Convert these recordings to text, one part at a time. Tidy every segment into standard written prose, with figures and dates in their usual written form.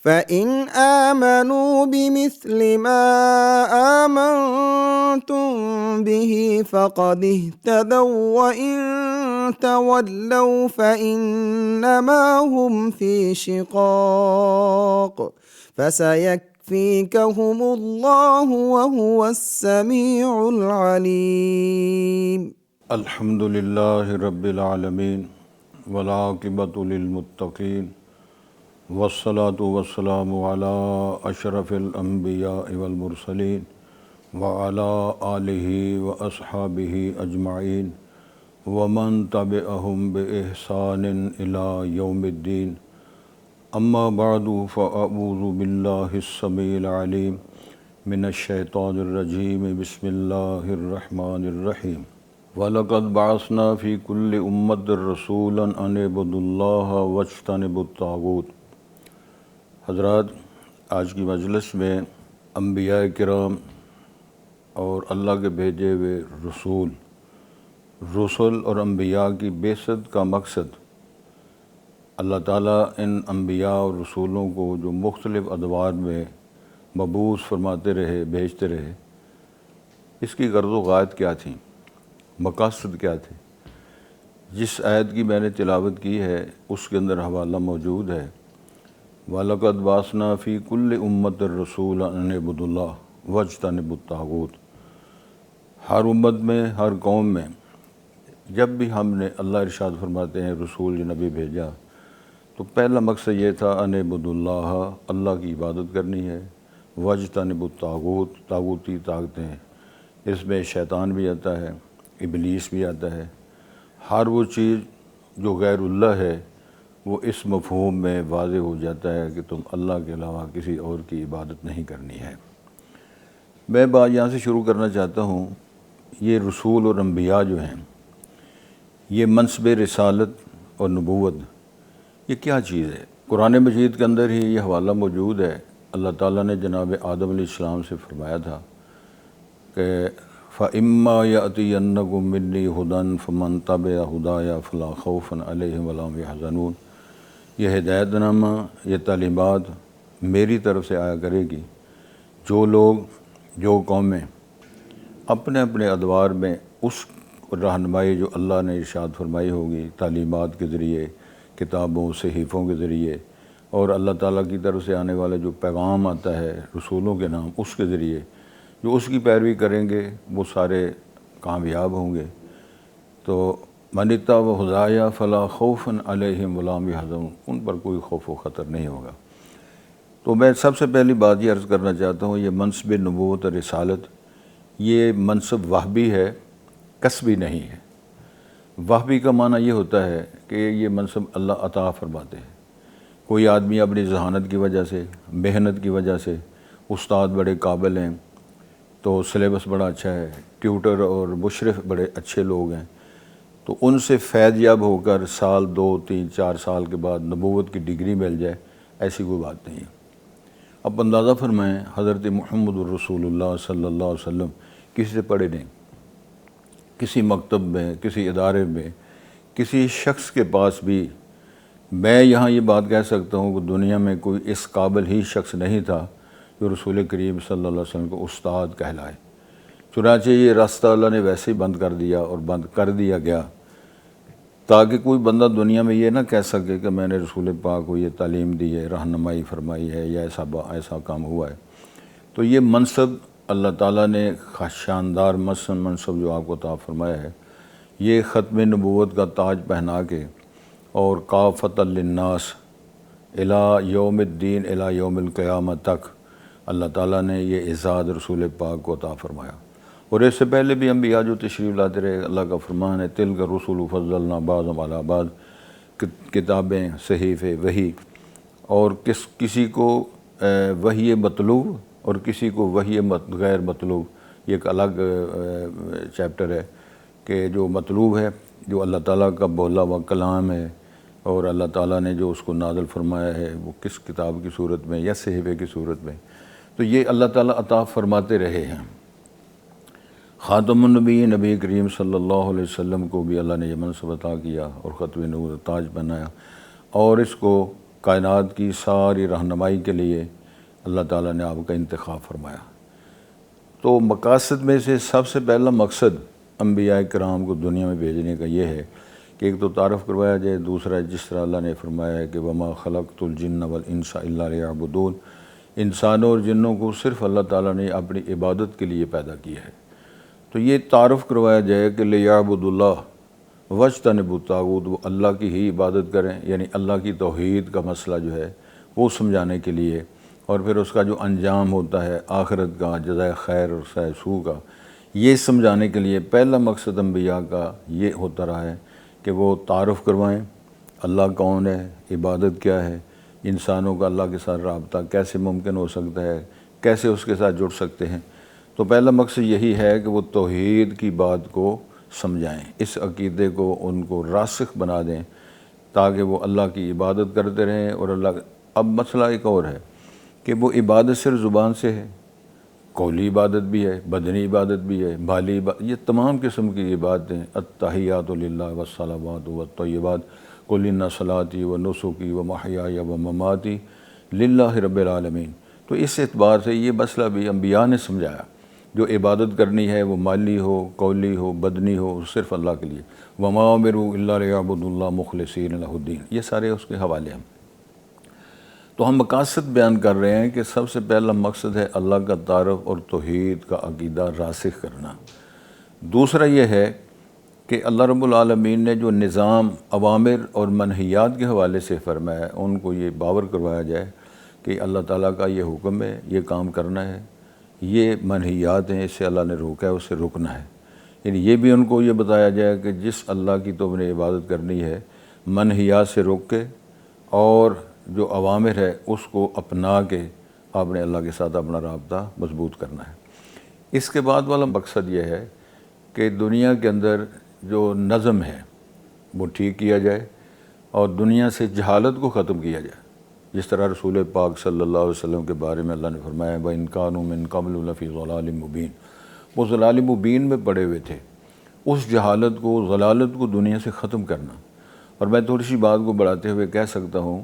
فإن آمنوا بمثل ما آمنتم به فقد اهتدوا وإن تولوا فإنما هم في شقاق فسيكفيكهم الله وهو السميع العليم. الحمد للہ رب العالمین والعاقبۃ للمتقین والصلاة والسلام علی اشرف الانبیاء والمرسلین وعلی آلہ واصحابہ اجمعین ومن تبعہم بإحسان الی یوم الدین. اما بعد فاعوذ باللہ السمیع العلیم من الشیطان الرجیم. بسم اللہ الرحمن الرحیم. وَلَقَدْ بَعَثْنَا فِي كُلِّ أُمَّةٍ رَسُولًا أَنِ اعْبُدُوا اللَّهَ وَاجْتَنِبُوا الطَّاغُوتَ. حضرات، آج کی مجلس میں انبیاء کرام اور اللہ کے بھیجے ہوئے رسول اور انبیاء کی بعثت کا مقصد اللہ تعالیٰ ان انبیاء اور رسولوں کو جو مختلف ادوار میں مبعوث فرماتے رہے، بھیجتے رہے، اس کی غرض و غایت کیا تھیں، مقاصد کیا تھے. جس آیت کی میں نے تلاوت کی ہے اس کے اندر حوالہ موجود ہے. وَلَقَدْ بَعَثْنَا فِي كُلِّ أُمَّةٍ رَسُولًا أَنِ اعْبُدُوا اللَّهَ وَاجْتَنِبُوا الطَّاغُوتَ. ہر امت میں، ہر قوم میں جب بھی ہم نے، اللہ ارشاد فرماتے ہیں، رسول یا نبی بھیجا تو پہلا مقصد یہ تھا أَنِ اعْبُدُوا اللَّهَ، اللہ کی عبادت کرنی ہے. وَاجْتَنِبُوا الطَّاغُوتَ، طاغوتی طاقتیں، اس میں شیطان بھی آتا ہے، ابلیس بھی آتا ہے. ہر وہ چیز جو غیر اللہ ہے وہ اس مفہوم میں واضح ہو جاتا ہے کہ تم اللہ کے علاوہ کسی اور کی عبادت نہیں کرنی ہے. میں بات یہاں سے شروع کرنا چاہتا ہوں. یہ رسول اور انبیاء جو ہیں، یہ منصب رسالت اور نبوت، یہ کیا چیز ہے؟ قرآن مجید کے اندر ہی یہ حوالہ موجود ہے. اللہ تعالیٰ نے جناب آدم علیہ السلام سے فرمایا تھا کہ فَإِمَّا يَأْتِيَنَّكُم مِّنِّي هُدًى فَمَن تَبِعَ هُدَايَ فَلَا خَوْفٌ عَلَيْهِمْ وَلَا هُمْ يَحْزَنُونَ. یہ ہدایت نامہ، یہ تعلیمات میری طرف سے آیا کرے گی. جو لوگ، جو قومیں اپنے اپنے ادوار میں اس رہنمائی جو اللہ نے ارشاد فرمائی ہوگی، تعلیمات کے ذریعے، کتابوں، صحیفوں کے ذریعے، اور اللہ تعالیٰ کی طرف سے آنے والا جو پیغام آتا ہے رسولوں کے نام، اس کے ذریعے جو اس کی پیروی کریں گے وہ سارے کامیاب ہوں گے. تو من اتبع ہدایا فلا خوف علیہم ولا هم يحزنون، ان پر کوئی خوف و خطر نہیں ہوگا. تو میں سب سے پہلی بات یہ عرض کرنا چاہتا ہوں، یہ منصب نبوت اور رسالت، یہ منصب وہبی ہے، کسبی نہیں ہے. وہبی کا معنی یہ ہوتا ہے کہ یہ منصب اللہ عطا فرماتے ہیں. کوئی آدمی اپنی ذہانت کی وجہ سے، محنت کی وجہ سے، استاد بڑے قابل ہیں تو سلیبس بڑا اچھا ہے، ٹیوٹر اور مشرف بڑے اچھے لوگ ہیں، تو ان سے فیض یاب ہو کر سال 2 3 4 سال کے بعد نبوت کی ڈگری مل جائے، ایسی کوئی بات نہیں ہے. اب اندازہ فرمائیں، حضرت محمد الرسول اللہ صلی اللہ علیہ وسلم کسی سے پڑھے نہیں، کسی مکتب میں، کسی ادارے میں، کسی شخص کے پاس بھی میں یہاں یہ بات کہہ سکتا ہوں کہ دنیا میں کوئی اس قابل ہی شخص نہیں تھا جو رسول کریم صلی اللہ علیہ وسلم کو استاد کہلائے. چنانچہ یہ راستہ اللہ نے ویسے ہی بند کر دیا، اور بند کر دیا گیا تاکہ کوئی بندہ دنیا میں یہ نہ کہہ سکے کہ میں نے رسول پاک کو یہ تعلیم دی ہے، رہنمائی فرمائی ہے، یا ایسا کام ہوا ہے. تو یہ منصب اللہ تعالیٰ نے شاندار منصب جو آپ کو عطا فرمایا ہے، یہ ختم نبوت کا تاج پہنا کے اور کافۃ للناس الی یوم الدین، الی یوم القیامہ تک اللہ تعالیٰ نے یہ اعزاز رسول پاک کو عطا فرمایا. اور اس سے پہلے بھی انبیاء جو تشریف لاتے رہے، اللہ کا فرمان ہے تلک الرسل فضلنا بعضهم علی بعض، کتابیں، صحیفے، وحی، اور کسی کو وحی مطلوب اور کسی کو وحی غیر مطلوب. یہ ایک الگ چیپٹر ہے کہ جو مطلوب ہے، جو اللہ تعالیٰ کا بولا ہوا کلام ہے، اور اللہ تعالیٰ نے جو اس کو نازل فرمایا ہے وہ کس کتاب کی صورت میں یا صحیفے کی صورت میں. تو یہ اللہ تعالیٰ عطا فرماتے رہے ہیں. خاتم النبی، نبی کریم صلی اللہ علیہ وسلم کو بھی اللہ نے یہ منصب عطا کیا اور ختم نبوت تاج بنایا، اور اس کو کائنات کی ساری رہنمائی کے لیے اللہ تعالیٰ نے آپ کا انتخاب فرمایا۔ تو مقاصد میں سے سب سے پہلا مقصد انبیاء کرام کو دنیا میں بھیجنے کا یہ ہے کہ ایک تو تعارف کروایا جائے، دوسرا جس طرح اللہ نے فرمایا ہے کہ وما خلقت الجن والانس الا لیعبدون، انسانوں اور جنوں کو صرف اللہ تعالیٰ نے اپنی عبادت کے لیے پیدا کیا ہے۔ تو یہ تعارف کروایا جائے کہ لیعبد اللہ واجتنبوا الطاغوت، وہ اللہ کی ہی عبادت کریں، یعنی اللہ کی توحید کا مسئلہ جو ہے وہ سمجھانے کے لیے، اور پھر اس کا جو انجام ہوتا ہے آخرت کا، جزائے خیر اور سائے سوء کا، یہ سمجھانے کے لیے پہلا مقصد انبیاء کا یہ ہوتا رہا ہے کہ وہ تعارف کروائیں اللہ کون ہے، عبادت کیا ہے، انسانوں کا اللہ کے ساتھ رابطہ کیسے ممکن ہو سکتا ہے، کیسے اس کے ساتھ جڑ سکتے ہیں۔ تو پہلا مقصد یہی ہے کہ وہ توحید کی بات کو سمجھائیں، اس عقیدے کو ان کو راسخ بنا دیں تاکہ وہ اللہ کی عبادت کرتے رہیں۔ اور اب مسئلہ ایک اور ہے کہ وہ عبادت صرف زبان سے ہے، قولی عبادت بھی ہے، بدنی عبادت بھی ہے، مالی عبادت، یہ تمام قسم کی عبادتیں، التحیات للہ والصلوات والطیبات قل ان صلاتی و نسکی و محیای و مماتی للہ رب العالمین۔ تو اس اعتبار سے یہ مسئلہ بھی انبیاء نے سمجھایا، جو عبادت کرنی ہے وہ مالی ہو، قولی ہو، بدنی ہو، صرف اللہ کے لیے، وما امروا الا لیعبدوا اللہ مخلصین لہ الدین، یہ سارے اس کے حوالے ہیں۔ تو ہم مقاصد بیان کر رہے ہیں کہ سب سے پہلا مقصد ہے اللہ کا تعارف اور توحید کا عقیدہ راسخ کرنا۔ دوسرا یہ ہے کہ اللہ رب العالمین نے جو نظام اوامر اور منہیات کے حوالے سے فرمایا ہے، ان کو یہ باور کروایا جائے کہ اللہ تعالیٰ کا یہ حکم ہے، یہ کام کرنا ہے، یہ منہیات ہیں، اس سے اللہ نے روکا ہے، اس سے رکنا ہے۔ یعنی یہ بھی ان کو یہ بتایا جائے کہ جس اللہ کی تم نے عبادت کرنی ہے، منہیات سے روک کے، اور جو اوامر ہے اس کو اپنا کے آپ نے اللہ کے ساتھ اپنا رابطہ مضبوط کرنا ہے۔ اس کے بعد والا مقصد یہ ہے کہ دنیا کے اندر جو نظم ہے وہ ٹھیک کیا جائے اور دنیا سے جہالت کو ختم کیا جائے، جس طرح رسول پاک صلی اللہ علیہ وسلم کے بارے میں اللہ نے فرمایا وَإِن كَانُوا مِن قَبْلُ لَفِي ضَلَالٍ مُبِينٍ، وہ ضلال مبین میں پڑے ہوئے تھے۔ اس جہالت کو، ضلالت کو دنیا سے ختم کرنا۔ اور میں تھوڑی سی بات کو بڑھاتے ہوئے کہہ سکتا ہوں،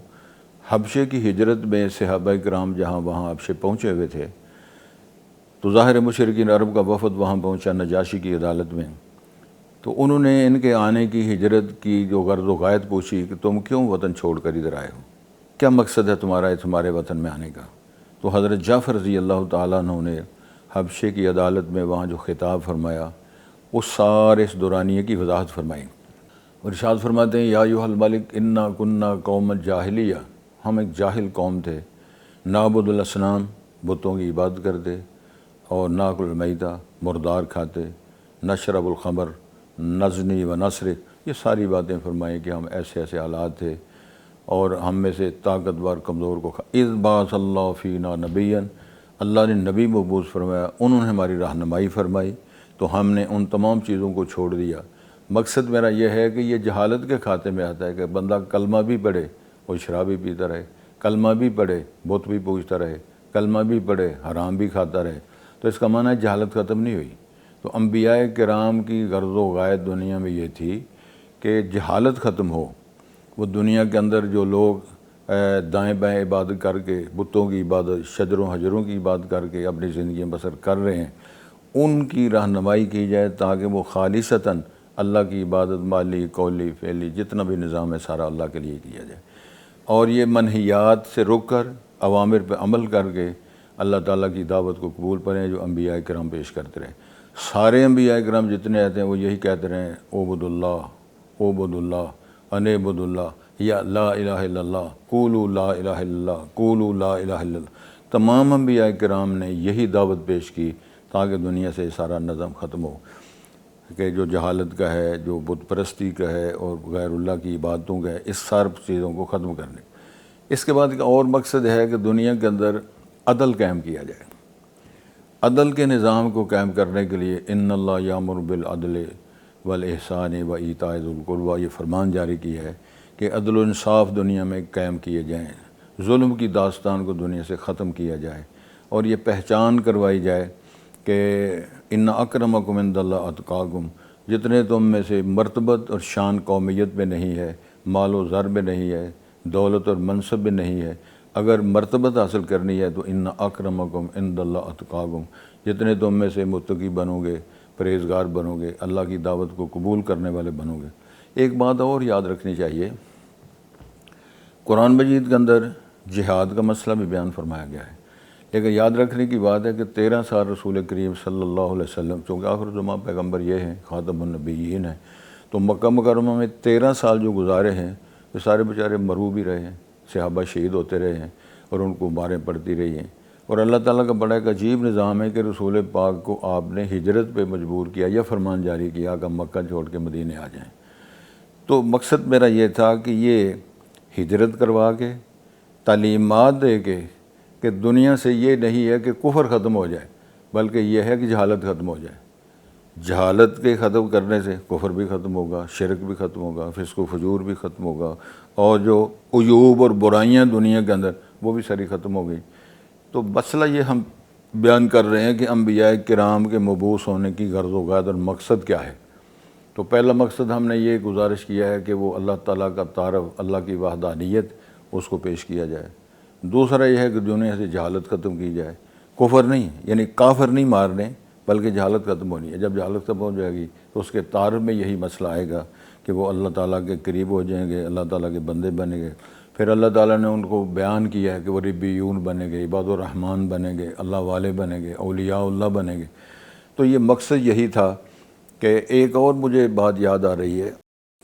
حبشے کی ہجرت میں صحابہ کرام جہاں وہاں حبشے پہنچے ہوئے تھے، تو ظاہر مشرکین عرب کا وفد وہاں پہنچا نجاشی کی عدالت میں، تو انہوں نے ان کے آنے کی، ہجرت کی جو غرض و غایت پوچھی کہ تم کیوں وطن چھوڑ کر ادھر آئے ہو، کیا مقصد ہے تمہارا تمہارے وطن میں آنے کا؟ تو حضرت جعفر رضی اللہ تعالیٰ عنہ نے حبشے کی عدالت میں وہاں جو خطاب فرمایا، اس سارے اس دورانیے کی وضاحت فرمائی، اور ارشاد فرماتے ہیں یا ایھا الملک انا کننا قوما جاہلیہ، ہم ایک جاہل قوم تھے، نعبد الاصنام، بتوں کی عبادت کرتے، اور ناکل المیتہ، مردار کھاتے، نشرب الخمر، نزنی و نسرق، یہ ساری باتیں فرمائیں کہ ہم ایسے ایسے حالات تھے، اور ہم میں سے طاقتور کمزور کو اذ بعث اللہ فینا نبیا، اللہ نے نبی مبعوث فرمایا، انہوں نے ہماری رہنمائی فرمائی، تو ہم نے ان تمام چیزوں کو چھوڑ دیا۔ مقصد میرا یہ ہے کہ یہ جہالت کے کھاتے میں آتا ہے کہ بندہ کلمہ بھی پڑھے اور شراب بھی پیتا رہے، کلمہ بھی پڑھے بت بھی پوجتا رہے، کلمہ بھی پڑھے حرام بھی کھاتا رہے، تو اس کا معنی ہے جہالت ختم نہیں ہوئی۔ تو انبیاء کرام کی غرض و غایت دنیا میں یہ تھی کہ جہالت ختم ہو۔ وہ دنیا کے اندر جو لوگ دائیں بائیں عبادت کر کے، بتوں کی عبادت، شجروں حجروں کی عبادت کر کے اپنی زندگیاں بسر کر رہے ہیں، ان کی رہنمائی کی جائے تاکہ وہ خالصتاً اللہ کی عبادت، مالی قولی فعلی جتنا بھی نظام ہے سارا اللہ کے لیے کیا جائے، اور یہ منہیات سے رک کر اوامر پہ عمل کر کے اللہ تعالیٰ کی دعوت کو قبول کریں جو انبیاء کرام پیش کرتے رہے۔ سارے انبیاء کرام جتنے آتے ہیں وہ یہی کہتے رہے اعبد اللہ انعبد اللہ، یا لا الہ الا اللہ، قولوا لا الہ الا اللہ، قولوا لا الہ الا اللہ۔ تمام انبیاء کرام نے یہی دعوت پیش کی تاکہ دنیا سے سارا نظم ختم ہو، کہ جو جہالت کا ہے، جو بت پرستی کا ہے اور غیر اللہ کی عبادتوں کا ہے، اس ساری چیزوں کو ختم کرنے۔ اس کے بعد ایک اور مقصد ہے کہ دنیا کے اندر عدل قائم کیا جائے۔ عدل کے نظام کو قائم کرنے کے لیے ان اللہ یامر بالعدل والاحسان و ایتاء ذی القربی، یہ فرمان جاری کیا ہے کہ عدل و انصاف دنیا میں قائم کیے جائیں، ظلم کی داستان کو دنیا سے ختم کیا جائے، اور یہ پہچان کروائی جائے کہ ان اکرمکم عند اللہ اتقاکم، جتنے تم میں سے مرتبت اور شان قومیت میں نہیں ہے، مال و زر میں نہیں ہے، دولت اور منصب بھی نہیں ہے. اگر مرتبت حاصل کرنی ہے تو ان اکرمکم عند اللہ اتقاکم، جتنے تم میں سے متقی بنو گے، پرہیزگار بنو گے، اللہ کی دعوت کو قبول کرنے والے بنو گے. ایک بات اور یاد رکھنی چاہیے، قرآن مجید کے اندر جہاد کا مسئلہ بھی بیان فرمایا گیا ہے، لیکن یاد رکھنے کی بات ہے کہ 13 سال رسول کریم صلی اللہ علیہ وسلم، چونکہ آخر الزمان پیغمبر یہ ہیں، خاتم النبیین ہیں، تو مکہ مکرمہ میں 13 سال جو گزارے ہیں وہ سارے بیچارے مرو بھی رہے ہیں، صحابہ شہید ہوتے رہے ہیں اور ان کو ماریں پڑتی رہی ہیں. اور اللہ تعالیٰ کا بڑا ایک عجیب نظام ہے کہ رسول پاک کو آپ نے ہجرت پہ مجبور کیا یا فرمان جاری کیا کہ مکہ چھوڑ کے مدینے آ جائیں. تو مقصد میرا یہ تھا کہ یہ ہجرت کروا کے تعلیمات دے کے کہ دنیا سے یہ نہیں ہے کہ کفر ختم ہو جائے، بلکہ یہ ہے کہ جہالت ختم ہو جائے. جہالت کے ختم کرنے سے کفر بھی ختم ہوگا، شرک بھی ختم ہوگا، فسق و فجور بھی ختم ہوگا، اور جو عیوب اور برائیاں دنیا کے اندر وہ بھی ساری ختم ہو گئی. تو مسئلہ یہ ہم بیان کر رہے ہیں کہ انبیاء کرام کے مبعوث ہونے کی غرض و غایت اور مقصد کیا ہے. تو پہلا مقصد ہم نے یہ گزارش کیا ہے کہ وہ اللہ تعالیٰ کا تعارف، اللہ کی وحدانیت، اس کو پیش کیا جائے. دوسرا یہ ہے کہ دنیا سے جہالت ختم کی جائے، کفر نہیں، یعنی کافر نہیں مارنے بلکہ جہالت ختم ہونی ہے. جب جہالت ختم ہو جائے گی تو اس کے تعارف میں یہی مسئلہ آئے گا کہ وہ اللہ تعالیٰ کے قریب ہو جائیں گے، اللہ تعالیٰ کے بندے بنیں گے. پھر اللہ تعالیٰ نے ان کو بیان کیا ہے کہ وہ ربیون بنیں گے، عباد الرحمن بنیں گے، اللہ والے بنیں گے، اولیاء اللہ بنیں گے. تو یہ مقصد یہی تھا. کہ ایک اور مجھے بات یاد آ رہی ہے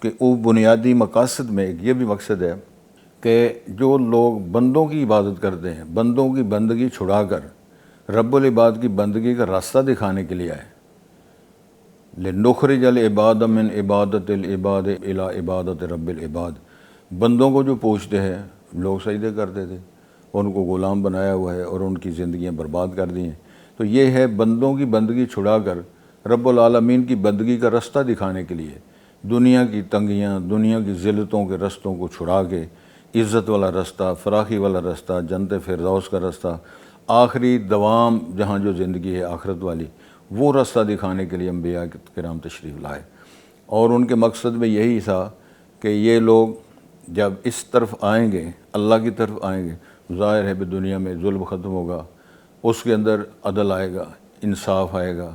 کہ وہ بنیادی مقاصد میں ایک یہ بھی مقصد ہے کہ جو لوگ بندوں کی عبادت کرتے ہیں، بندوں کی بندگی چھڑا کر رب العباد کی بندگی کا راستہ دکھانے کے لیے آئے. لِنُخْرِجَ الْعِبَادَ مِنْ عِبَادَةِ الْعِبَادِ إِلَىٰ عِبَادَةِ رَبِّ الْعِبَادِ. بندوں کو جو پوچھتے ہیں، لوگ سجدے کرتے تھے، ان کو غلام بنایا ہوا ہے اور ان کی زندگیاں برباد کر دی ہیں. تو یہ ہے بندوں کی بندگی چھڑا کر رب العالمین کی بندگی کا رستہ دکھانے کے لیے، دنیا کی تنگیاں، دنیا کی ذلتوں کے رستوں کو چھڑا کے عزت والا رستہ، فراخی والا رستہ، جنت فردوس کا رستہ، آخری دوام جہاں جو زندگی ہے آخرت والی، وہ رستہ دکھانے کے لیے انبیاء کرام تشریف لائے. اور ان کے مقصد میں یہی تھا کہ یہ لوگ جب اس طرف آئیں گے، اللہ کی طرف آئیں گے، ظاہر ہے کہ دنیا میں ظلم ختم ہوگا، اس کے اندر عدل آئے گا، انصاف آئے گا،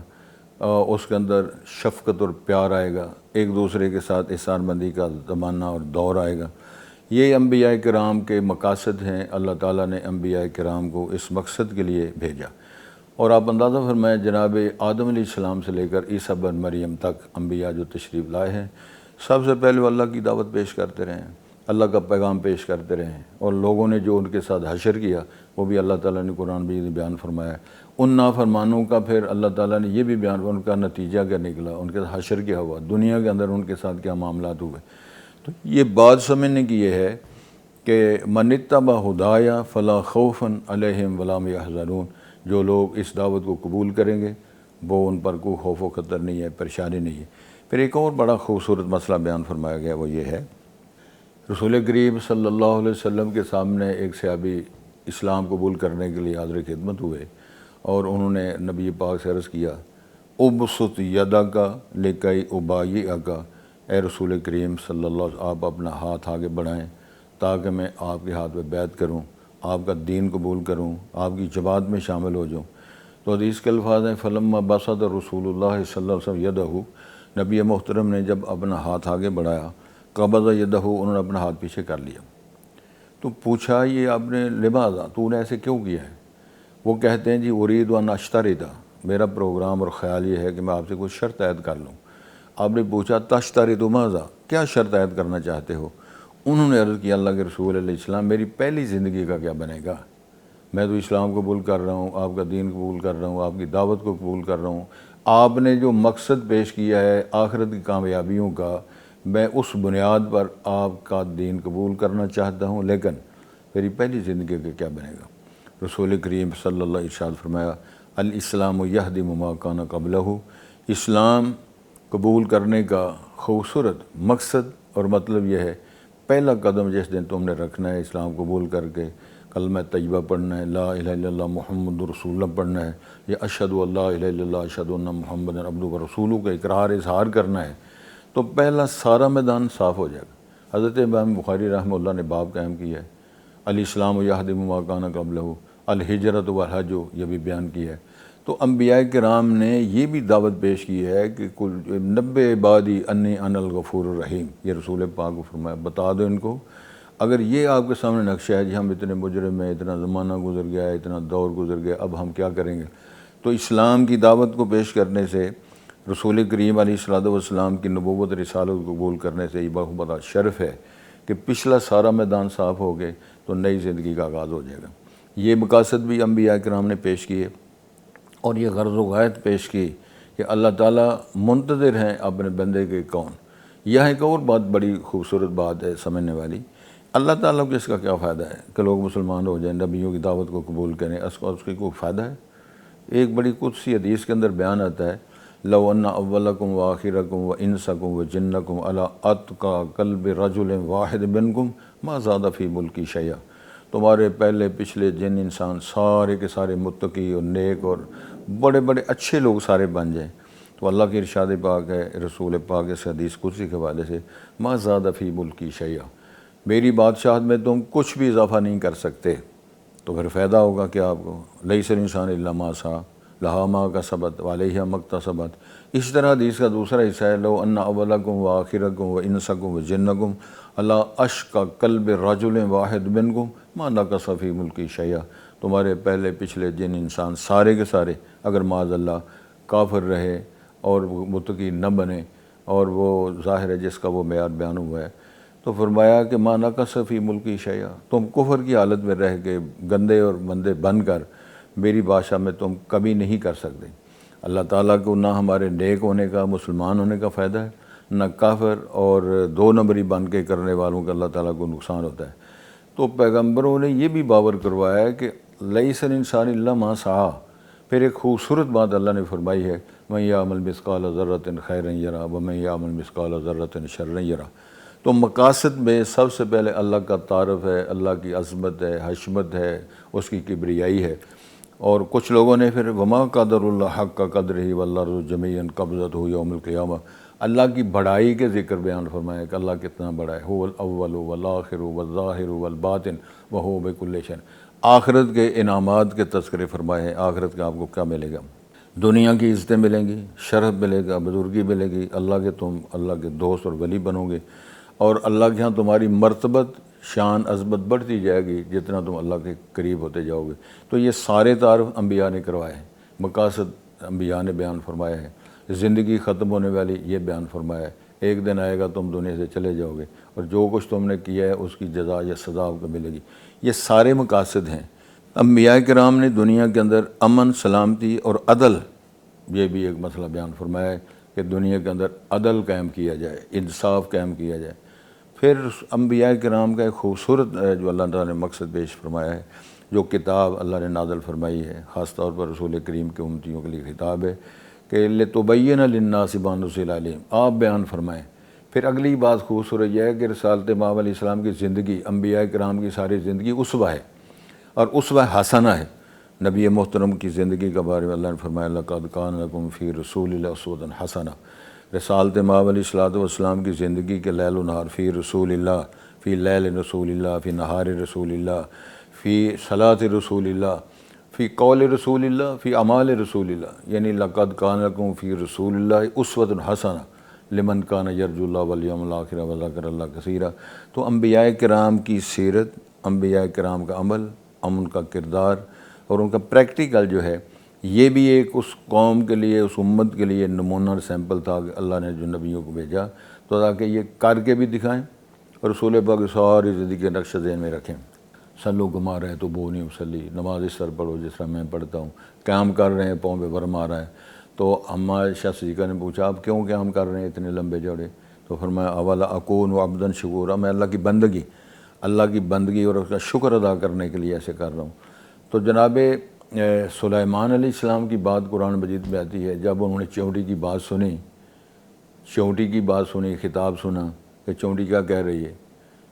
اس کے اندر شفقت اور پیار آئے گا، ایک دوسرے کے ساتھ احسان مندی کا زمانہ اور دور آئے گا. یہ انبیاء کرام کے مقاصد ہیں. اللہ تعالیٰ نے انبیاء کرام کو اس مقصد کے لیے بھیجا. اور آپ اندازہ فرمائیں جناب آدم علیہ السلام سے لے کر عیسیٰ بن مریم تک انبیاء جو تشریف لائے ہیں، سب سے پہلے وہ اللہ کی دعوت پیش کرتے رہے ہیں، اللہ کا پیغام پیش کرتے رہے ہیں. اور لوگوں نے جو ان کے ساتھ حشر کیا وہ بھی اللہ تعالیٰ نے قرآن میں بیان فرمایا. ان نافرمانوں کا پھر اللہ تعالیٰ نے یہ بھی بیان، ان کا نتیجہ کیا نکلا، ان کے ساتھ حشر کیا ہوا، دنیا کے اندر ان کے ساتھ کیا معاملات ہوئے. تو یہ بات سمجھنے کی یہ ہے کہ من اتبع ہدایا فلا خوف علیہم ولا هم یحزنون. جو لوگ اس دعوت کو قبول کریں گے وہ ان پر کوئی خوف و خطر نہیں ہے، پریشانی نہیں ہے. پھر ایک اور بڑا خوبصورت مسئلہ بیان فرمایا گیا، وہ یہ ہے رسول کریم صلی اللہ علیہ وسلم کے سامنے ایک صحابی اسلام قبول کرنے کے لیے حاضر خدمت ہوئے اور انہوں نے نبی پاک سے عرض کیا، ابسط یدک لکی ابایعک. اے رسول کریم صلی اللہ علیہ وسلم، آپ اپنا ہاتھ آگے بڑھائیں تاکہ میں آپ کے ہاتھ پہ بیعت کروں، آپ کا دین قبول کروں، آپ کی جماعت میں شامل ہو جاؤں. تو حدیث کے الفاظ ہیں فلما بسط رسول اللہ صلی اللہ علیہ وسلم یدہ. نبی محترم نے جب اپنا ہاتھ آگے بڑھایا، قبض یدہ، انہوں نے اپنا ہاتھ پیچھے کر لیا. تو پوچھا یہ آپ نے لماذا، تو نے ایسے کیوں کیا ہے؟ وہ کہتے ہیں جی ارید ان اشترط، میرا پروگرام اور خیال یہ ہے کہ میں آپ سے کوئی شرط عائد کر لوں. آپ نے پوچھا تشترط ماذا، کیا شرط عائد کرنا چاہتے ہو؟ انہوں نے عرض کیا اللہ کے رسول علیہ السلام، میری پہلی زندگی کا کیا بنے گا؟ میں تو اسلام قبول کر رہا ہوں، آپ کا دین قبول کر رہا ہوں، آپ کی دعوت کو قبول کر رہا ہوں. آپ نے جو مقصد پیش کیا ہے آخرت کی کامیابیوں کا، میں اس بنیاد پر آپ کا دین قبول کرنا چاہتا ہوں، لیکن میری پہلی زندگی کا کیا بنے گا؟ رسول کریم صلی اللہ علیہ وسلم ارشاد فرمایا الاسلام یہدم ما کان قبلہ. اسلام قبول کرنے کا خوبصورت مقصد اور مطلب یہ ہے، پہلا قدم جس دن تم نے رکھنا ہے اسلام قبول کر کے کلمہ طیبہ پڑھنا ہے، لا الہ الا اللہ محمد رسول اللہ پڑھنا ہے، یا اشہد ان لا الہ الا اللہ اشہد ان محمد عبدہ ورسولہ کا اقرار اظہار کرنا ہے، تو پہلا سارا میدان صاف ہو جائے گا. حضرت امام بخاری رحمہ اللہ نے باب قائم کیا ہے، الاسلام یہدم ما کان قبلہ، الہجرت والحج، یہ بھی بیان کیا ہے۔ تو انبیاء کرام نے یہ بھی دعوت پیش کی ہے کہ کل 90 عبادی انی انا الغفور الرحیم، یہ رسول پاک کو فرمایا، بتا دو ان کو اگر یہ آپ کے سامنے نقشہ ہے جی ہم اتنے مجرم ہیں، اتنا زمانہ گزر گیا ہے، اتنا دور گزر گیا، اب ہم کیا کریں گے؟ تو اسلام کی دعوت کو پیش کرنے سے، رسول کریم علیہ الصلوۃ والسلام کی نبوت رسالت کو قبول کرنے سے یہ بہت بڑا شرف ہے کہ پچھلا سارا میدان صاف ہو گئے تو نئی زندگی کا آغاز ہو جائے گا۔ یہ مقاصد بھی انبیاء کرام نے پیش کیے اور یہ غرض و غایت پیش کی کہ اللہ تعالیٰ منتظر ہیں اپنے بندے کے کون۔ یہاں ایک اور بات بڑی خوبصورت بات ہے سمجھنے والی، اللہ تعالیٰ کو اس کا کیا فائدہ ہے کہ لوگ مسلمان ہو جائیں، نبیوں کی دعوت کو قبول کریں، اس کی کوئی فائدہ ہے؟ ایک بڑی قدسی حدیث کے اندر بیان آتا ہے، لو ان اولکم و آخرکم و انسکم و جنکم علی اتقی قلب رجل واحد منکم ما زاد فی ملکی شیئا، تمہارے پہلے پچھلے جن انسان سارے کے سارے متقی اور نیک اور بڑے بڑے اچھے لوگ سارے بن جائیں تو اللہ کی ارشاد پاک ہے، رسول پاک اس حدیث قدسی کے حوالے سے، ما زاد فی ملکی شیئا، میری بادشاہت میں تم کچھ بھی اضافہ نہیں کر سکتے۔ تو پھر فائدہ ہوگا کیا آپ کو؟ لیس الانسان الا ما سعی لہا ما کسبت وعلیہا ما اکتسبت۔ اس طرح حدیث کا دوسرا حصہ ہے، لو ان اولکم و آخرکم و انسکم و جنکم علی اشقی قلب رجل واحد منکم ما نقص فی ملکی شیئا، تمہارے پہلے پچھلے جن انسان سارے کے سارے اگر معاذ اللہ کافر رہے اور متقی نہ بنے، اور وہ ظاہر ہے جس کا وہ معیار بیان ہوا ہے، تو فرمایا کہ ما نقص فی ملکی شیئا، تم کفر کی حالت میں رہ کے گندے اور بندے بن کر میری بادشاہ میں تم کبھی نہیں کر سکتے۔ اللہ تعالیٰ کو نہ ہمارے نیک ہونے کا، مسلمان ہونے کا فائدہ ہے، نہ کافر اور دو نمبری بن کے کرنے والوں کا اللہ تعالیٰ کو نقصان ہوتا ہے۔ تو پیغمبروں نے یہ بھی باور کروایا ہے کہ لیس الانسان الا ما سعی۔ پھر ایک خوبصورت بات اللہ نے فرمائی ہے، من یعمل مثقال ذرۃ خیرا یرہ ومن یعمل مثقال ذرۃ شرا یرہ۔ تو مقاصد میں سب سے پہلے اللہ کا تعارف ہے، اللہ کی عظمت ہے، حشمت ہے، اس کی کبریائی ہے۔ اور کچھ لوگوں نے پھر وما قدر اللہ حق قدرہ والارض جمیعا قبضتہ یوم القیامہ، اللہ کی بڑائی کے ذکر بیان فرمایا کہ اللہ کتنا بڑا ہے، هو الاول والآخر والظاہر والباطن وہو بکل شیء۔ آخرت کے انعامات کے تذکرے فرمائے ہیں، آخرت کا آپ کو کیا ملے گا؟ دنیا کی عزتیں ملیں گی، شرف ملے گا، بزرگی ملے گی، تم اللہ کے دوست اور ولی بنو گے، اور اللہ کے ہاں تمہاری مرتبت شان عظمت بڑھتی جائے گی جتنا تم اللہ کے قریب ہوتے جاؤ گے۔ تو یہ سارے تعارف انبیاء نے کروائے ہیں، مقاصد انبیاء نے بیان فرمایا ہے، زندگی ختم ہونے والی یہ بیان فرمایا ہے، ایک دن آئے گا تم دنیا سے چلے جاؤ گے اور جو کچھ تم نے کیا ہے اس کی جزا یا سزا آپ کو ملے گی۔ یہ سارے مقاصد ہیں۔ انبیاء کرام نے دنیا کے اندر امن، سلامتی اور عدل، یہ بھی ایک مسئلہ بیان فرمایا ہے کہ دنیا کے اندر عدل قائم کیا جائے، انصاف قائم کیا جائے۔ پھر انبیاء کرام کا ایک خوبصورت جو اللہ تعالیٰ نے مقصد پیش فرمایا ہے، جو کتاب اللہ نے نازل فرمائی ہے، خاص طور پر رسول کریم کے امتیوں کے لیے خطاب ہے کہ لِتُبَيِّنَ لِلنَّاسِ مَا نُزِّلَ إِلَيْهِمْ، آپ بیان فرمائیں۔ پھر اگلی بات خوبصورت یہ ہے کہ رسالت مآب علیہ السلام کی زندگی، انبیاء کرام کی ساری زندگی اسوہ ہے اور اسوہ حسنہ ہے۔ نبی محترم کی زندگی کے بارے میں اللہ نے فرمایا لَقَدْ كَانَ لَكُمْ فِي رَسُولِ اللَّهِ أُسْوَةٌ حَسَنَةٌ۔ رسالت مآب علیہ السلام کی زندگی کے لیل و نہار، فی رسول اللہ، فی لیل رسول اللہ، فی نہار رسول اللہ، فی صلاۃ رسول اللہ، فی قول رسول اللہ، فی اعمال رسول اللہ، یعنی لقد کان لکم فی رسول اللہ اسوۃ حسنہ لمن کان یرجو اللہ والیوم الآخر وذکر اللہ کثیرا۔ تو انبیاء کرام کی سیرت، انبیاء کرام کا عمل، ان کا کردار اور ان کا پریکٹیکل جو ہے، یہ بھی ایک اس قوم کے لیے، اس امت کے لیے نمونہ سیمپل تھا کہ اللہ نے جو نبیوں کو بھیجا تو تاکہ یہ کر کے بھی دکھائیں اور رسول پاک ساری زندگی کے نقش ذہن میں رکھیں۔ سلو گما رہے تو بو نہیں مسلی، نماز اس طرح پڑھو جس طرح میں پڑھتا ہوں، قیام کر رہے ہیں پاؤں پہ ورم آ رہا ہے۔ تو ہمارے شاہ صدیقہ نے پوچھا آپ کیوں قیام کر رہے ہیں اتنے لمبے چوڑے؟ تو فرمایا اولا اکون و عبدن شکورا، میں اللہ کی بندگی اور اس کا شکر ادا کرنے کے لیے ایسے کر رہا ہوں۔ تو جناب سلیمان علیہ السلام کی بات قرآن مجید میں آتی ہے، جب انہوں نے چونٹی کی بات سنی، خطاب سنا کہ چونٹی کیا کہہ رہی ہے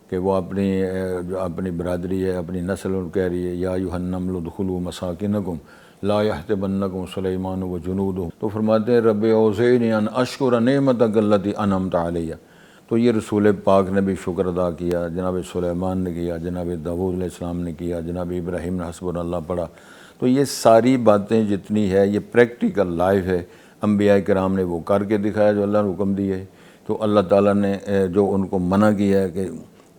کہ وہ اپنی برادری ہے، اپنی نسل کہہ رہی ہے یا ایھا النمل ادخلوا مساکنکم لا یحطمنکم سلیمان و جنودہ۔ تو فرماتے ہیں رب اوزعنی ان اشکر نعمتک التی انعمت علیہ، تو یہ رسول پاک نے بھی شکر ادا کیا، جناب سلیمان نے کیا، جناب داؤد علیہ السلام نے کیا، جناب ابراہیم نے حسبنا اللہ پڑھا۔ تو یہ ساری باتیں جتنی ہے یہ پریکٹیکل لائف ہے، انبیاء کرام نے وہ کر کے دکھایا جو اللہ نے حکم دیے، تو اللہ تعالیٰ نے جو ان کو منع کیا ہے کہ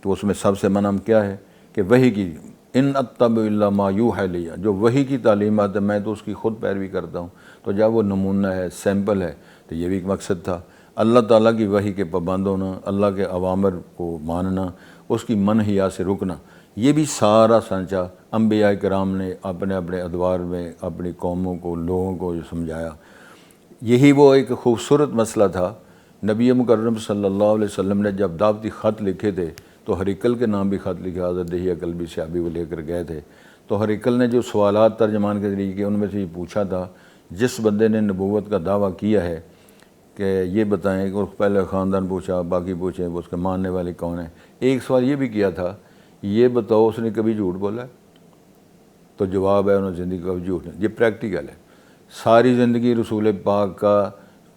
تو اس میں سب سے منع کیا ہے کہ وحی کی، ان اتبع الا ما یوحی الی، جو وحی کی تعلیمات ہے میں تو اس کی خود پیروی کرتا ہوں۔ تو جب وہ نمونہ ہے، سیمپل ہے، تو یہ بھی ایک مقصد تھا، اللہ تعالیٰ کی وحی کے پابند ہونا، اللہ کے اوامر کو ماننا، اس کی منہیات سے رکنا، یہ بھی سارا سانچہ انبیاء کرام نے اپنے اپنے ادوار میں اپنی قوموں کو، لوگوں کو جو سمجھایا۔ یہی وہ ایک خوبصورت مسئلہ تھا۔ نبی مکرم صلی اللہ علیہ وسلم نے جب دعوتی خط لکھے تھے تو ہرقل کے نام بھی خط لکھا، حضرت دحیہ کلبی صحابی وہ لے کر گئے تھے، تو ہرقل نے جو سوالات ترجمان کے ذریعے ان میں سے یہ پوچھا تھا، جس بندے نے نبوت کا دعویٰ کیا ہے کہ یہ بتائیں، کہ پہلے خاندان پوچھا، باقی پوچھیں اس کے ماننے والے کون ہیں، ایک سوال یہ بھی کیا تھا، یہ بتاؤ اس نے کبھی جھوٹ بولا ہے؟ تو جواب ہے انہوں نے زندگی کا جھوٹ نہیں۔ یہ پریکٹیکل ہے، ساری زندگی رسول پاک کا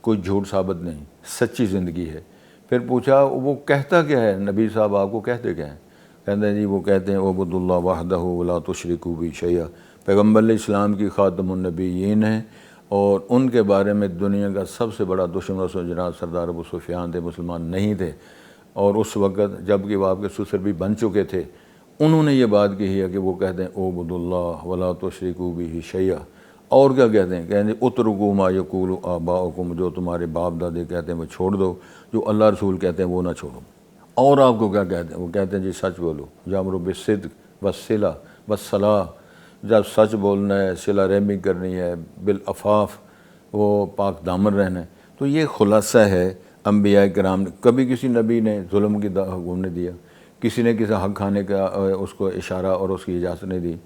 کوئی جھوٹ ثابت نہیں، سچی زندگی ہے۔ پھر پوچھا وہ کہتا کیا ہے، نبی صاحب آپ کو کہتے کیا ہیں؟ کہتے ہیں جی وہ کہتے ہیں عبدوا اللہ وحدہ ولا تشرکوا بہ شیئا، پیغمبر علیہ السلام کی خاتم النبیین ہیں، اور ان کے بارے میں دنیا کا سب سے بڑا دشمن جناب سردار ابو سفیان تھے، مسلمان نہیں تھے، اور اس وقت جب کہ وہ آپ کے سسر بھی بن چکے تھے، انہوں نے یہ بات کہی ہے کہ وہ کہتے ہیں عبدوا اللہ ولا تشرکوا بہ شیئا، اور کیا کہتے ہیں؟ کہتے ہیں اترکوا ما یقول آباؤکم، جو تمہارے باپ دادے کہتے ہیں وہ چھوڑ دو، جو اللہ رسول کہتے ہیں وہ نہ چھوڑو۔ اور آپ کو کیا کہتے ہیں؟ وہ کہتے ہیں جی سچ بولو، یامروا بالصدق والصلہ والصلاح، جب سچ بولنا ہے، صلہ رحمی کرنی ہے، بالعفاف وہ پاک دامن رہنا ہے۔ تو یہ خلاصہ ہے انبیاء کرام نے، کبھی کسی نبی نے ظلم کی حکم نہیں دیا، کسی نے کسی حق کھانے کا اس کو اشارہ اور اس کی اجازت نہیں دی۔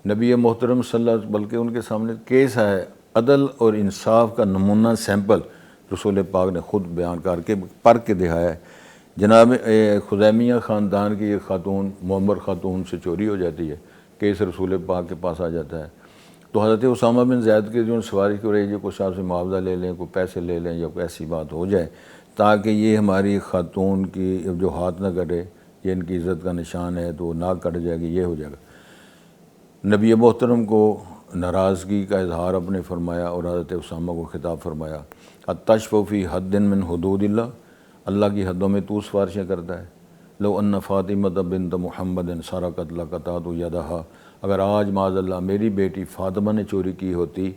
نبی محترم صلی اللہ علیہ وسلم بلکہ ان کے سامنے کیس ہے، عدل اور انصاف کا نمونہ سیمپل رسول پاک نے خود بیان کر کے پڑھ کے دکھایا ہے۔ جناب خزیمیہ خاندان کی ایک خاتون، معمر خاتون سے چوری ہو جاتی ہے، کیس رسول پاک کے پاس آ جاتا ہے، تو حضرت اسامہ بن زید کے جو سواری کی رہی ہے، کچھ آپ سے معاوضہ لے لیں، کوئی پیسے لے لیں، یا کوئی ایسی بات ہو جائے تاکہ یہ ہماری خاتون کی جو ہاتھ نہ کٹے، یہ ان کی عزت کا نشان ہے، تو ناک کٹ جائے گی، یہ ہو جائے گا۔ نبی محترم کو ناراضگی کا اظہار اپنے فرمایا اور حضرت اسامہ کو خطاب فرمایا، اتشفع فی حد من حدود اللہ، اللہ کی حدوں میں تو سفارشیں کرتا ہے، لو ان فاطمہ بنت محمد سرقت لقطعت یدہا، اگر آج معاذ اللہ میری بیٹی فاطمہ نے چوری کی ہوتی،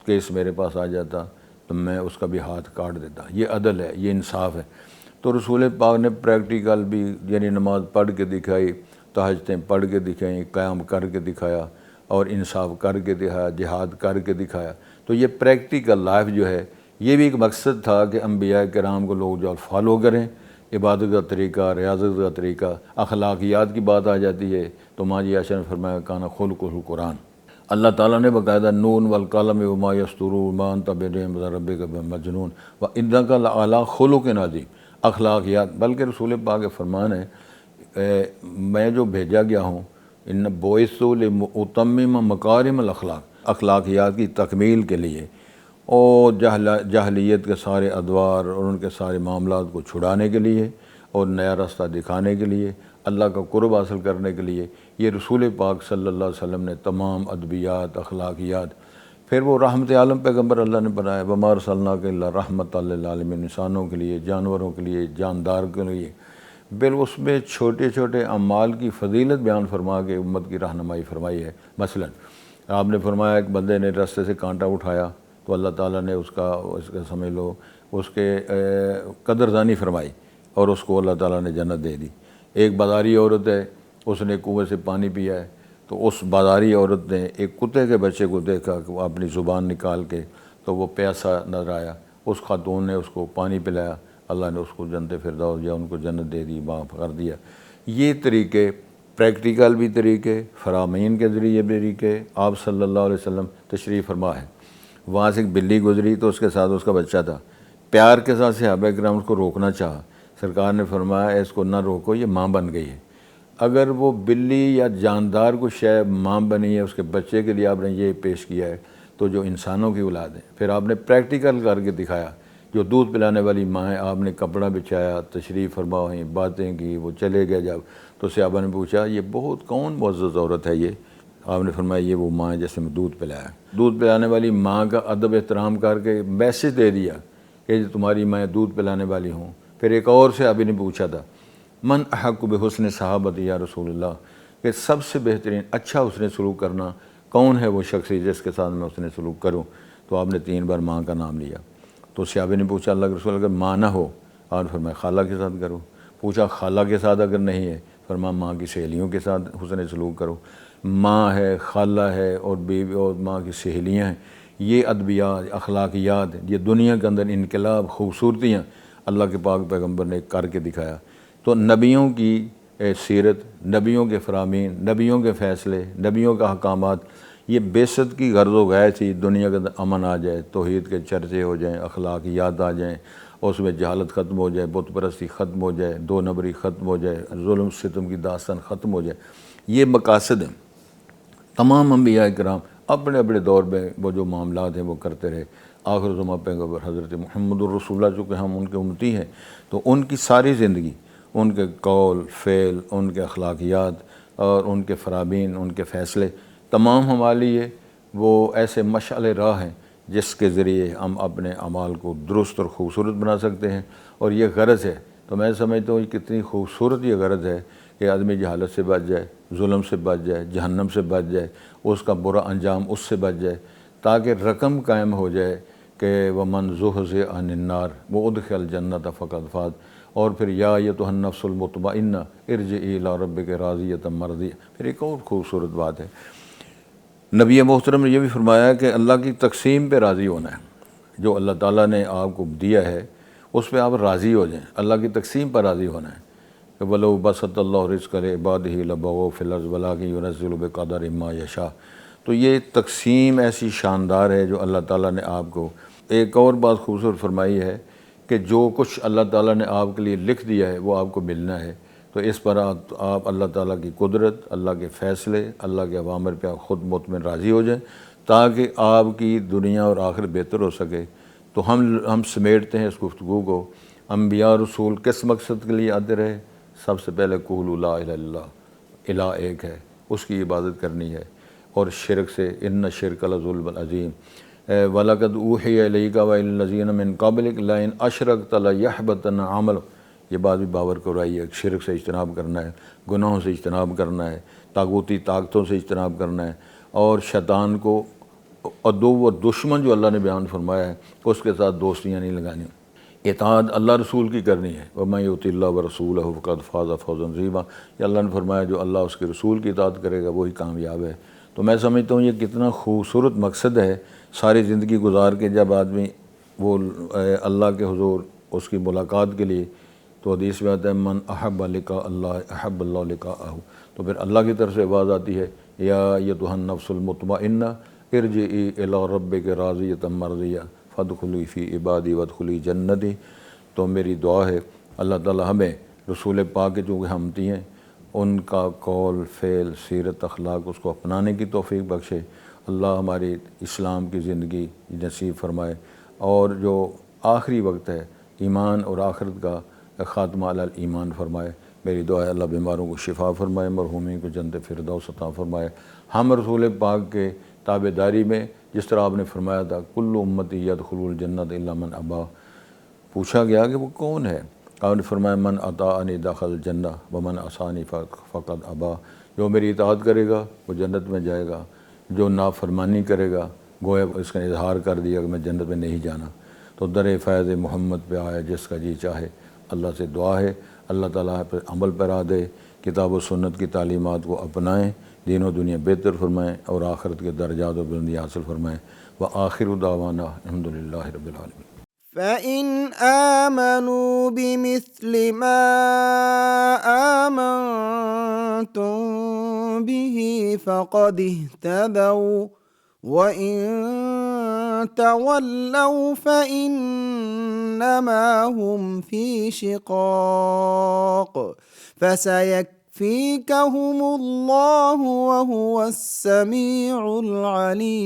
کیس میرے پاس آ جاتا تو میں اس کا بھی ہاتھ کاٹ دیتا۔ یہ عدل ہے، یہ انصاف ہے۔ تو رسول پاک نے پریکٹیکل بھی، یعنی نماز پڑھ کے دکھائی، تہجدیں پڑھ کے دکھائیں، قیام کر کے دکھایا، اور انصاف کر کے دکھایا، جہاد کر کے دکھایا۔ تو یہ پریکٹیکل لائف جو ہے، یہ بھی ایک مقصد تھا کہ انبیاء کرام کو لوگ جو فالو کریں، عبادت کا طریقہ، ریاضت کا طریقہ۔ اخلاقیات کی بات آ جاتی ہے تو ماں جی عائشہ نے فرمایا کانا خلقہ القرآن، اللہ تعالیٰ نے باقاعدہ نون والقلم وما یسطرون ما انت بنعمت ربک بمجنون وانک لعلی خلق عظیم، اخلاقیات۔ بلکہ رسول پاک کا فرمان ہے میں جو بھیجا گیا ہوں، ان بعثت لاتمم مکارم الاخلاق، اخلاقیات کی تکمیل کے لیے، اور جاہلیت کے سارے ادوار اور ان کے سارے معاملات کو چھڑانے کے لیے، اور نیا راستہ دکھانے کے لیے، اللہ کا قرب حاصل کرنے کے لیے۔ یہ رسول پاک صلی اللہ علیہ وسلم نے تمام ادبیات، اخلاقیات، پھر وہ رحمت عالم پیغمبر اللہ نے بنایا، وما ارسلناک الا رحمۃ للعالمین، انسانوں کے لیے، جانوروں کے لیے، جاندار کے لیے۔ پھر اس میں چھوٹے چھوٹے اعمال کی فضیلت بیان فرما کے امت کی رہنمائی فرمائی ہے۔ مثلا آپ نے فرمایا ایک بندے نے رستے سے کانٹا اٹھایا تو اللہ تعالیٰ نے اس کا سمجھ لو اس کے قدردانی فرمائی، اور اس کو اللہ تعالیٰ نے جنت دے دی۔ ایک بازاری عورت ہے، اس نے کنویں سے پانی پیا ہے، تو اس بازاری عورت نے ایک کتے کے بچے کو دیکھا کہ وہ اپنی زبان نکال کے، تو وہ پیاسا نظر آیا، اس خاتون نے اس کو پانی پلایا، اللہ نے اس کو جنت فردوس یا ان کو جنت دے دی، معاف کر دیا۔ یہ طریقے پریکٹیکل بھی طریقے، فرامین کے ذریعے بھی طریقے، آپ صلی اللہ علیہ وسلم تشریف فرما ہے۔ وہاں سے ایک بلی گزری تو اس کے ساتھ اس کا بچہ تھا، پیار کے ساتھ صحابہ کرام اس کو روکنا چاہا، سرکار نے فرمایا اس کو نہ روکو، یہ ماں بن گئی ہے۔ اگر وہ بلی یا جاندار کو شے ماں بنی ہے، اس کے بچے کے لیے آپ نے یہ پیش کیا ہے، تو جو انسانوں کی اولاد ہے۔ پھر آپ نے پریکٹیکل کر کے دکھایا، جو دودھ پلانے والی ماں ہے، آپ نے کپڑا بچھایا، تشریف فرما ہوئیں، باتیں کی، وہ چلے گئے جب، تو صحابہ نے پوچھا یہ بہت کون معزز عورت ہے یہ؟ آپ نے فرمایا یہ وہ ماں ہے جس نے دودھ پلایا۔ دودھ پلانے والی ماں کا ادب احترام کر کے میسج دے دیا کہ تمہاری میں دودھ پلانے والی ہوں۔ پھر ایک اور صحابی نے پوچھا تھا من احق بحسن صحابت یا رسول اللہ، کہ سب سے بہترین اچھا حسن سلوک کرنا کون ہے وہ شخص جس کے ساتھ میں حسن سلوک کروں؟ تو آپ نے 3 بار ماں کا نام لیا۔ تو صحابی نے پوچھا اللہ کے رسول اگر ماں نہ ہو؟ آپ نے فرمایا خالہ کے ساتھ کرو۔ پوچھا خالہ کے ساتھ اگر نہیں ہے؟ فرمایا ماں کی سہیلیوں کے ساتھ حسن سلوک کرو۔ ماں ہے، خالہ ہے، اور بیوی اور ماں کی سہیلیاں ہیں، یہ ادبیات، اخلاقیات، یہ دنیا کے اندر انقلاب، خوبصورتیاں اللہ کے پاک پیغمبر نے کر کے دکھایا۔ تو نبیوں کی سیرت، نبیوں کے فرامین، نبیوں کے فیصلے، نبیوں کا احکامات، یہ بعثت کی غرض و غایت تھی دنیا کے اندر امن آ جائے، توحید کے چرچے ہو جائیں، اخلاقیات آ جائیں، اور اس میں جہالت ختم ہو جائے، بت پرستی ختم ہو جائے، 2 نمبری ختم ہو جائے، ظلم ستم کی داستان ختم ہو جائے۔ یہ مقاصد ہیں۔ تمام انبیاء کرام اپنے اپنے دور میں وہ جو معاملات ہیں وہ کرتے رہے۔ آخر زمان پیغمبر حضرت محمد الرسول اللہ، چونکہ ہم ان کے امتی ہیں، تو ان کی ساری زندگی، ان کے قول، فعل، ان کے اخلاقیات اور ان کے فرامین، ان کے فیصلے، تمام ہمارے لیے وہ ایسے مشعل راہ ہیں جس کے ذریعے ہم اپنے اعمال کو درست اور خوبصورت بنا سکتے ہیں۔ اور یہ غرض ہے، تو میں سمجھتا ہوں یہ کتنی خوبصورت یہ غرض ہے کہ آدمی جہالت سے بچ جائے، ظلم سے بچ جائے، جہنم سے بچ جائے، اس کا برا انجام اس سے بچ جائے، تاکہ رقم قائم ہو جائے کہ وَمَنْ زُحْزِحَ عَنِ النَّارِ وَأُدْخِلَ الْجَنَّةَ فَقَدْ فَازَ۔ اور پھر یا ایتھا النفس المطمئنہ ارجعی الی ربک راضیۃ مرضیہ۔ پھر ایک اور خوبصورت بات ہے، نبی محترم نے یہ بھی فرمایا کہ اللہ کی تقسیم پہ راضی ہونا ہے۔ جو اللہ تعالیٰ نے آپ کو دیا ہے اس پہ آپ راضی ہو جائیں، اللہ کی تقسیم پر راضی ہونا ہے کہ وَلَوْ بَسَطَ اللَّهُ رِزْقَ لِعِبَادِهِ لَبَغَوْا فِي الْأَرْضِ وَلَٰكِن يُنَزِّلُ بِقَدَرٍ مَّا يَشَاءُ۔ تو یہ تقسیم ایسی شاندار ہے جو اللہ تعالیٰ نے آپ کو۔ ایک اور بات خوبصورت فرمائی ہے کہ جو کچھ اللہ تعالیٰ نے آپ کے لیے لکھ دیا ہے وہ آپ کو ملنا ہے، تو اس پر آپ اللہ تعالیٰ کی قدرت، اللہ کے فیصلے، اللہ کے اوامر پہ آپ خود مطمئن راضی ہو جائیں، تاکہ آپ کی دنیا اور آخرت بہتر ہو سکے۔ تو ہم سمیٹتے ہیں اس گفتگو کو، انبیاء رسول کس مقصد کے لیے آتے رہے؟ سب سے پہلے قولوا لا الہ الا اللہ، الہ ایک ہے، اس کی عبادت کرنی ہے، اور شرک سے ان الشرک لظلم عظیم۔ وَلَقَدْ أُوحِيَ إِلَيْكَ وَإِلَى الَّذِينَ مِن قَبْلِكَ لَئِنْ أَشْرَكْتَ لَيَحْبَطَنَّ عَمَلُكَ۔ یہ بات بھی باور کرائی ہے، شرک سے اجتناب کرنا ہے، گناہوں سے اجتناب کرنا ہے، طاغوتی طاقتوں سے اجتناب کرنا ہے، اور شیطان کو عدو و دشمن جو اللہ نے بیان فرمایا ہے اس کے ساتھ دوستیاں نہیں لگانی، اطاعت اللہ رسول کی کرنی ہے۔ وَمَن يُطِعِ اللَّهَ وَرَسُولَهُ فَقَدْ فَازَ فَوْزًا عَظِيمًا۔ یہ اللہ نے فرمایا جو اللہ اس کے رسول کی اطاعت کرے گا وہی کامیاب ہے۔ تو میں سمجھتا ہوں یہ کتنا خوبصورت مقصد ہے ساری زندگی گزار کے جب آدمی وہ اللہ کے حضور اس کی ملاقات کے لیے، تو حدیث میں آتا ہے من احب لقاء اللہ احب اللہ لقاءہ، تو پھر اللہ کی طرف سے آواز آتی ہے یا ایتھا النفس المطمئنہ ارجعی الی ربک راضیۃ مرضیہ فادخلی فی عبادی وادخلی جنتی۔ تو میری دعا ہے اللہ تعالی ہمیں رسول پاک کے جو ہمتی ہیں ان کا قول، فعل، سیرت، اخلاق اس کو اپنانے کی توفیق بخشے۔ اللہ ہماری اسلام کی زندگی نصیب فرمائے، اور جو آخری وقت ہے ایمان اور آخرت کا خاتمہ علی ایمان فرمائے۔ میری دعا ہے اللہ بیماروں کو شفا فرمائے، مرحومین کو جنت فردوس عطا فرمائے۔ ہم رسول پاک کے تابع داری میں جس طرح آپ نے فرمایا تھا کل امتی یدخلون الجنت الا من ابا، پوچھا گیا کہ وہ کون ہے؟ آپ نے فرمایا من اطاعنی دخل الجنہ ومن عصانی فقد ابا، جو میری اطاعت کرے گا وہ جنت میں جائے گا، جو نافرمانی کرے گا گویا اس کا اظہار کر دیا کہ میں جنت میں نہیں جانا۔ تو در فیض محمد پہ آیا جس کا جی چاہے، اللہ سے دعا ہے اللہ تعالیٰ پر عمل پیرا دے، کتاب و سنت کی تعلیمات کو اپنائیں، دین و دنیا بہتر فرمائیں، اور آخرت کے درجات و بلندی حاصل فرمائیں۔ وآخر دعوانا الحمد للہ رب العالمین۔ فَإِنْ آمَنُوا بِمِثْلِ مَا آمَنْتُمْ بِهِ فَقَدِ اهْتَدَوْا وَإِنْ تَوَلَّوْا فَإِنَّمَا هُمْ فِي شِقَاقٍ فَسَيَكْفِيكَهُمُ اللَّهُ وَهُوَ السَّمِيعُ الْعَلِيمُ۔